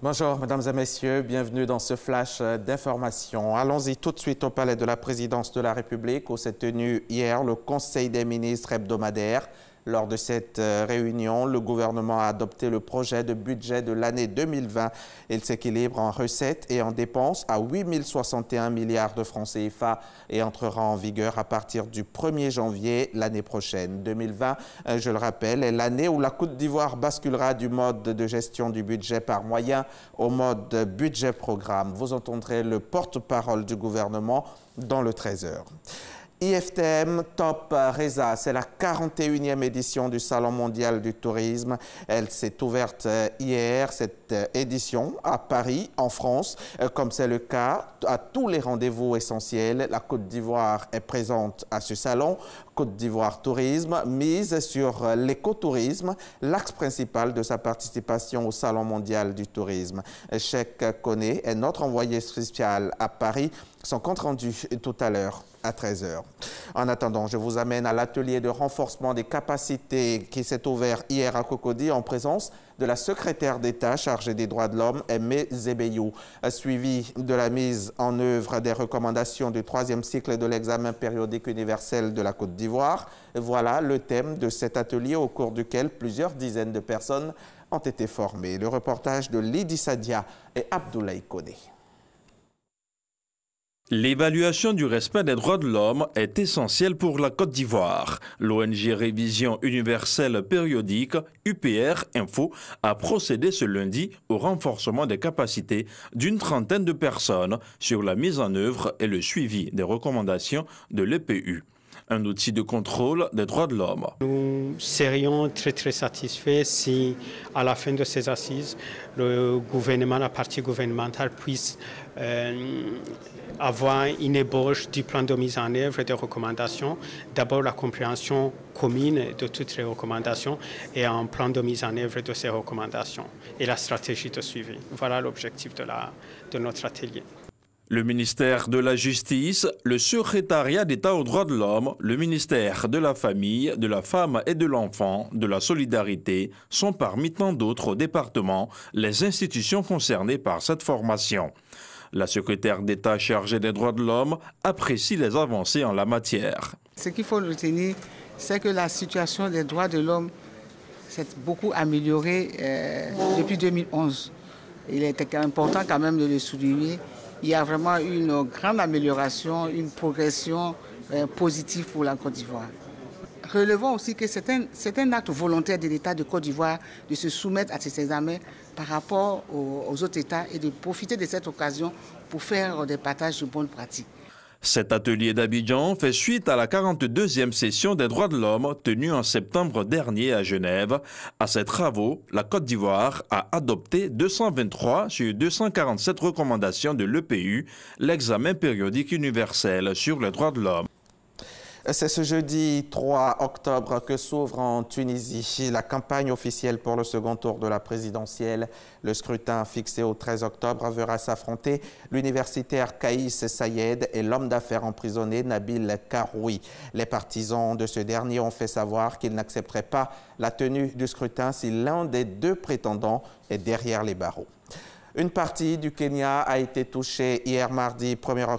Bonjour, mesdames et messieurs, bienvenue dans ce flash d'information. Allons-y tout de suite au palais de la présidence de la République où s'est tenu hier le Conseil des ministres hebdomadaire. Lors de cette réunion, le gouvernement a adopté le projet de budget de l'année 2020. Il s'équilibre en recettes et en dépenses à 8 061 milliards de francs CFA et entrera en vigueur à partir du 1er janvier l'année prochaine. 2020, je le rappelle, est l'année où la Côte d'Ivoire basculera du mode de gestion du budget par moyen au mode budget-programme. Vous entendrez le porte-parole du gouvernement dans le 13h. IFTM Top Reza, c'est la 41e édition du Salon mondial du tourisme. Elle s'est ouverte hier, cette édition, à Paris, en France. Comme c'est le cas à tous les rendez-vous essentiels, la Côte d'Ivoire est présente à ce salon. Côte d'Ivoire Tourisme mise sur l'écotourisme, l'axe principal de sa participation au Salon mondial du tourisme. Cheikh Koné est notre envoyé spécial à Paris. Son compte rendu tout à l'heure à 13h. En attendant, je vous amène à l'atelier de renforcement des capacités qui s'est ouvert hier à Cocody en présence de la secrétaire d'État chargée des droits de l'homme, Aimé Zébeyou, suivi de la mise en œuvre des recommandations du 3e cycle de l'examen périodique universel de la Côte d'Ivoire. Voilà le thème de cet atelier au cours duquel plusieurs dizaines de personnes ont été formées. Le reportage de Lydie Sadia et Abdoulaye Koné. L'évaluation du respect des droits de l'homme est essentielle pour la Côte d'Ivoire. L'ONG Révision universelle périodique, UPR Info, a procédé ce lundi au renforcement des capacités d'une trentaine de personnes sur la mise en œuvre et le suivi des recommandations de l'EPU. Un outil de contrôle des droits de l'homme. Nous serions très satisfaits si, à la fin de ces assises, le gouvernement, la partie gouvernementale puisse avoir une ébauche du plan de mise en œuvre et des recommandations. D'abord, la compréhension commune de toutes les recommandations et un plan de mise en œuvre de ces recommandations et la stratégie de suivi. Voilà l'objectif de notre atelier. Le ministère de la Justice, le secrétariat d'État aux droits de l'homme, le ministère de la Famille, de la Femme et de l'Enfant, de la Solidarité sont parmi tant d'autres départements les institutions concernées par cette formation. La secrétaire d'État chargée des droits de l'homme apprécie les avancées en la matière. Ce qu'il faut retenir, c'est que la situation des droits de l'homme s'est beaucoup améliorée depuis 2011. Il est important quand même de le souligner. Il y a vraiment une grande amélioration, une progression positive pour la Côte d'Ivoire. Relevons aussi que c'est un acte volontaire de l'État de Côte d'Ivoire de se soumettre à ces examens par rapport aux autres États et de profiter de cette occasion pour faire des partages de bonnes pratiques. Cet atelier d'Abidjan fait suite à la 42e session des droits de l'homme tenue en septembre dernier à Genève. À ces travaux, la Côte d'Ivoire a adopté 223 sur 247 recommandations de l'EPU, l'examen périodique universel sur les droits de l'homme. C'est ce jeudi 3 octobre que s'ouvre en Tunisie la campagne officielle pour le second tour de la présidentielle. Le scrutin fixé au 13 octobre verra s'affronter l'universitaire Kaïs Sayed et l'homme d'affaires emprisonné Nabil Karoui. Les partisans de ce dernier ont fait savoir qu'ils n'accepteraient pas la tenue du scrutin si l'un des deux prétendants est derrière les barreaux. Une partie du Kenya a été touchée hier mardi 1er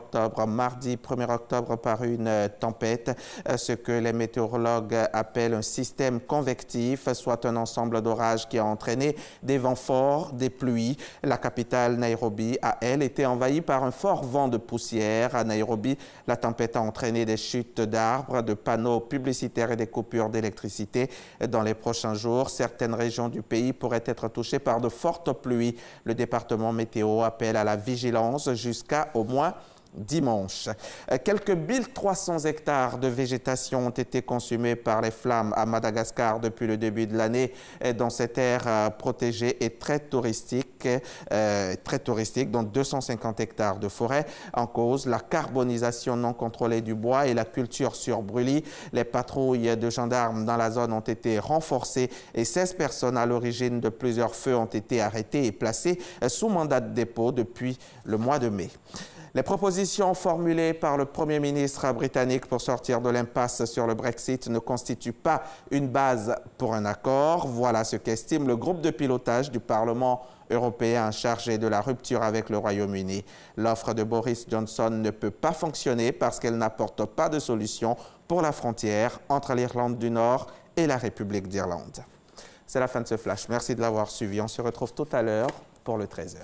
octobre par une tempête, ce que les météorologues appellent un système convectif, soit un ensemble d'orages qui a entraîné des vents forts, des pluies. La capitale Nairobi a, elle, été envahie par un fort vent de poussière. À Nairobi, la tempête a entraîné des chutes d'arbres, de panneaux publicitaires et des coupures d'électricité. Dans les prochains jours, certaines régions du pays pourraient être touchées par de fortes pluies. Le département météo appelle à la vigilance jusqu'à au moins dimanche. Quelques 1300 hectares de végétation ont été consumés par les flammes à Madagascar depuis le début de l'année dans cette aire protégée et très touristique, dont 250 hectares de forêt. En cause, la carbonisation non contrôlée du bois et la culture sur brûlis. Les patrouilles de gendarmes dans la zone ont été renforcées et 16 personnes à l'origine de plusieurs feux ont été arrêtées et placées sous mandat de dépôt depuis le mois de mai. Les propositions formulées par le Premier ministre britannique pour sortir de l'impasse sur le Brexit ne constituent pas une base pour un accord. Voilà ce qu'estime le groupe de pilotage du Parlement européen chargé de la rupture avec le Royaume-Uni. L'offre de Boris Johnson ne peut pas fonctionner parce qu'elle n'apporte pas de solution pour la frontière entre l'Irlande du Nord et la République d'Irlande. C'est la fin de ce flash. Merci de l'avoir suivi. On se retrouve tout à l'heure pour le 13h.